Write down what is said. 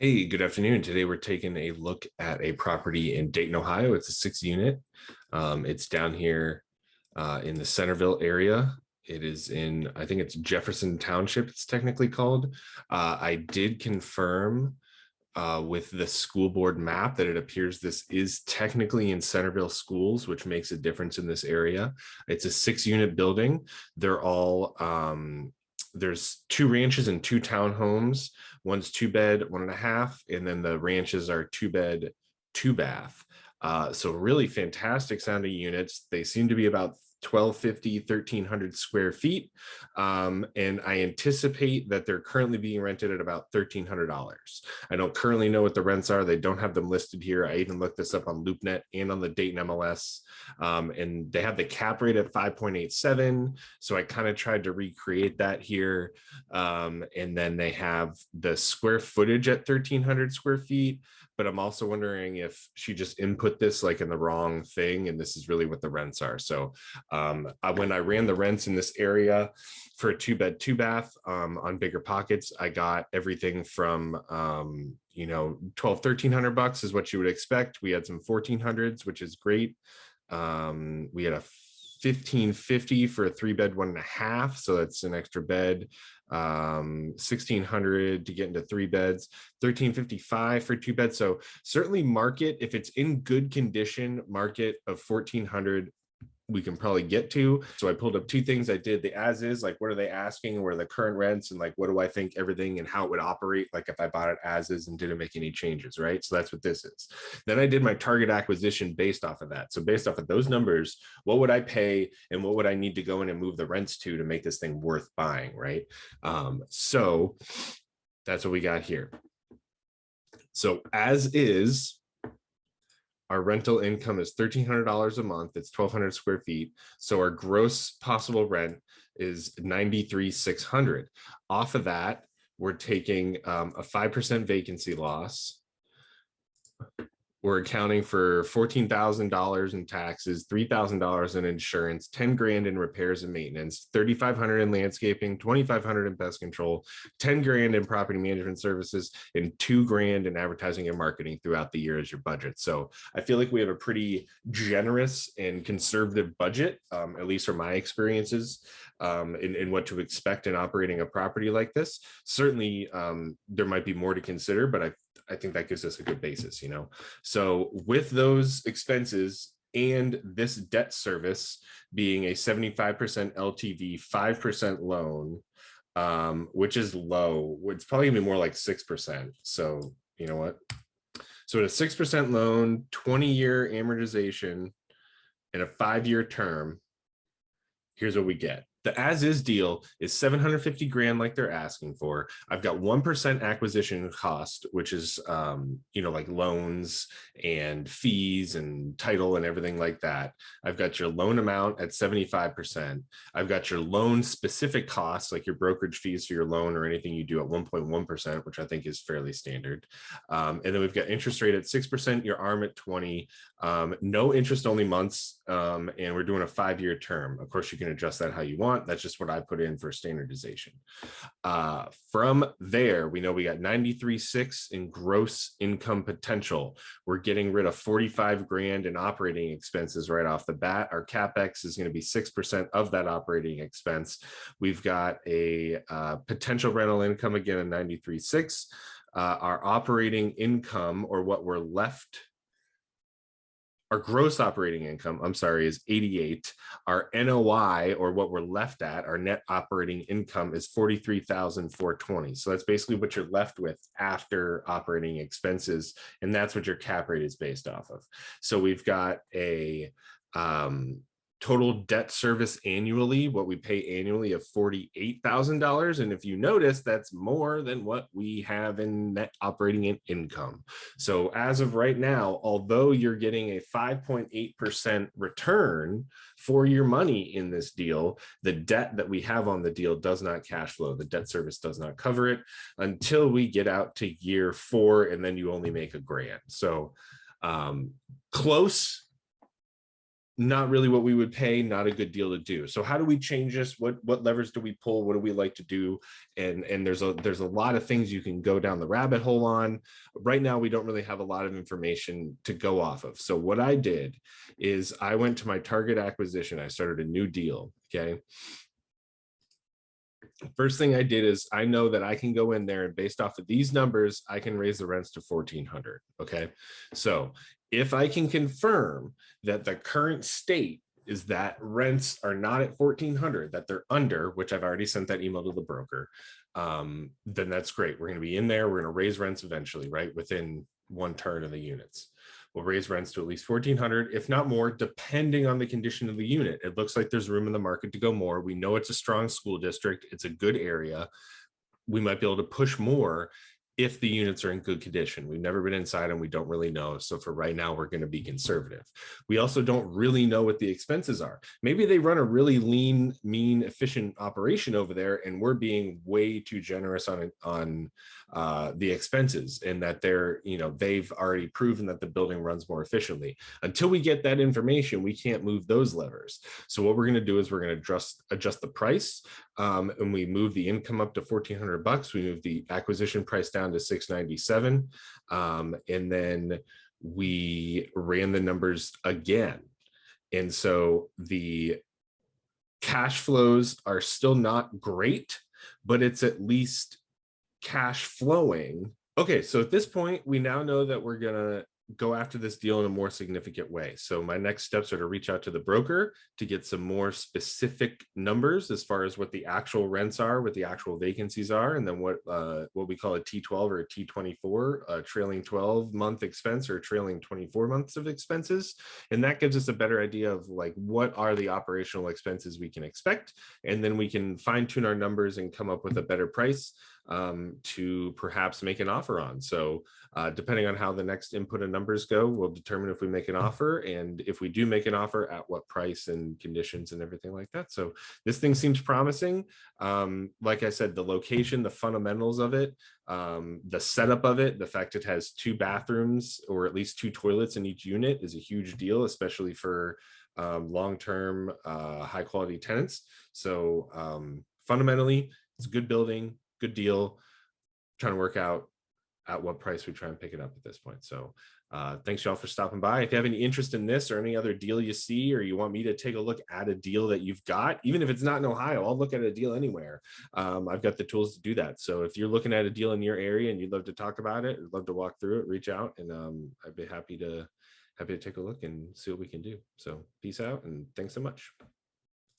Hey, good afternoon. Today we're taking a look at a property in Dayton, Ohio. It's a 6 unit. It's down here in the Centerville area. It is in, I think it's Jefferson Township, it's technically called. I did confirm with the school board map that it appears this is technically in Centerville schools, which makes a difference in this area. It's a 6 unit building. They're all there's two ranches and two townhomes. One's 2 bed, 1.5, and then the ranches are 2 bed, 2 bath. So really fantastic sounding units. They seem to be about 1250, 1300 square feet. And I anticipate that they're currently being rented at about $1,300. I don't currently know what the rents are. They don't have them listed here. I even looked this up on LoopNet and on the Dayton MLS. And they have the cap rate at 5.87. So I kind of tried to recreate that here. And then they have the square footage at 1,300 square feet. But I'm also wondering if she just input this like in the wrong thing, and this is really what the rents are. So when I ran the rents in this area for a 2 bed, 2 bath on Bigger Pockets, I got everything from 1,200, 1,300 bucks is what you would expect. We had some 1,400s, which is great. We had a 1,550 for a 3 bed, 1.5, so that's an extra bed. 1,600 to get into 3 beds, 1,355 for 2 beds. So certainly market, if it's in good condition, market of 1,400 we can probably get to. So I pulled up two things. I did the as is, like what are they asking, where are the current rents, and like what do I think everything and how it would operate, like if I bought it as is and didn't make any changes, right? So that's what this is. Then I did my target acquisition based off of that. So based off of those numbers, what would I pay and what would I need to go in and move the rents to make this thing worth buying, right? So that's what we got here. So as is, our rental income is $1,300 a month. It's 1,200 square feet. So our gross possible rent is 93,600. Off of that, we're taking a 5% vacancy loss. We're accounting for $14,000 in taxes, $3,000 in insurance, 10 grand in repairs and maintenance, 3,500 in landscaping, 2,500 in pest control, 10 grand in property management services, and 2 grand in advertising and marketing throughout the year as your budget. So I feel like we have a pretty generous and conservative budget, at least from my experiences, in what to expect in operating a property like this. Certainly, there might be more to consider, but I think that gives us a good basis, So with those expenses and this debt service being a 75% LTV, 5% loan, which is low, it's probably gonna be more like 6%. So you know what? So at a 6% loan, 20-year amortization, and a 5-year term, here's what we get. The as is deal is 750 grand like they're asking for. I've got 1% acquisition cost, which is, like loans and fees and title and everything like that. I've got your loan amount at 75%. I've got your loan specific costs, like your brokerage fees for your loan or anything you do at 1.1%, which I think is fairly standard. And then we've got interest rate at 6%, your ARM at 20, no interest only months. And we're doing a 5-year term. Of course, you can adjust that how you want. That's just what I put in for standardization. From there, we know we got 93.6 in gross income potential. We're getting rid of 45 grand in operating expenses right off the bat. Our CapEx is going to be 6% of that operating expense. We've got a potential rental income again of 93.6. Our operating income, or what we're left, our gross operating income, is 88. Our NOI, or what we're left at, our net operating income, is 43,420. So that's basically what you're left with after operating expenses. And that's what your cap rate is based off of. So we've got a total debt service annually, what we pay annually, of $48,000. And if you notice, that's more than what we have in net operating income. So as of right now, although you're getting a 5.8% return for your money in this deal, the debt that we have on the deal does not cash flow. The debt service does not cover it until we get out to year 4, and then you only make $1,000. So close, not really what we would pay, not a good deal to do. So how do we change this? What levers do we pull? What do we like to do? And there's a lot of things you can go down the rabbit hole on. Right now, we don't really have a lot of information to go off of. So what I did is I went to my target acquisition. I started a new deal. Okay. First thing I did is I know that I can go in there and based off of these numbers, I can raise the rents to 1,400. Okay. So if I can confirm that the current state is that rents are not at 1,400, that they're under, which I've already sent that email to the broker, then that's great. We're going to be in there. We're going to raise rents eventually, right? Within one turn of the units. We'll raise rents to at least 1,400, if not more, depending on the condition of the unit. It looks like there's room in the market to go more. We know it's a strong school district. It's a good area. We might be able to push more if the units are in good condition. We've never been inside and we don't really know. So for right now, we're going to be conservative. We also don't really know what the expenses are. Maybe they run a really lean, mean, efficient operation over there, and we're being way too generous on the expenses, and that they've already proven that the building runs more efficiently. Until we get that information, we can't move those levers. So what we're going to do is we're going to adjust the price, and we move the income up to $1,400. We move the acquisition price down to $697, and then we ran the numbers again. And so the cash flows are still not great, but it's at least cash flowing. Okay, so at this point, we now know that we're gonna go after this deal in a more significant way. So my next steps are to reach out to the broker to get some more specific numbers as far as what the actual rents are, what the actual vacancies are, and then what we call a T12 or a T24, a trailing 12-month expense or trailing 24 months of expenses. And that gives us a better idea of like what are the operational expenses we can expect, and then we can fine tune our numbers and come up with a better price to perhaps make an offer on. So depending on how the next input and numbers go, we'll determine if we make an offer, and if we do make an offer, at what price and conditions and everything like that. So this thing seems promising. Like I said, the location, the fundamentals of it, the setup of it, the fact it has 2 bathrooms or at least 2 toilets in each unit is a huge deal, especially for long-term high quality tenants. So fundamentally, it's a good building, good deal. Trying to work out at what price we try and pick it up at this point. So thanks y'all for stopping by. If you have any interest in this or any other deal you see, or you want me to take a look at a deal that you've got, even if it's not in Ohio, I'll look at a deal anywhere. I've got the tools to do that. So if you're looking at a deal in your area and you'd love to talk about it, I'd love to walk through it, reach out, and I'd be happy to take a look and see what we can do. So peace out and thanks so much.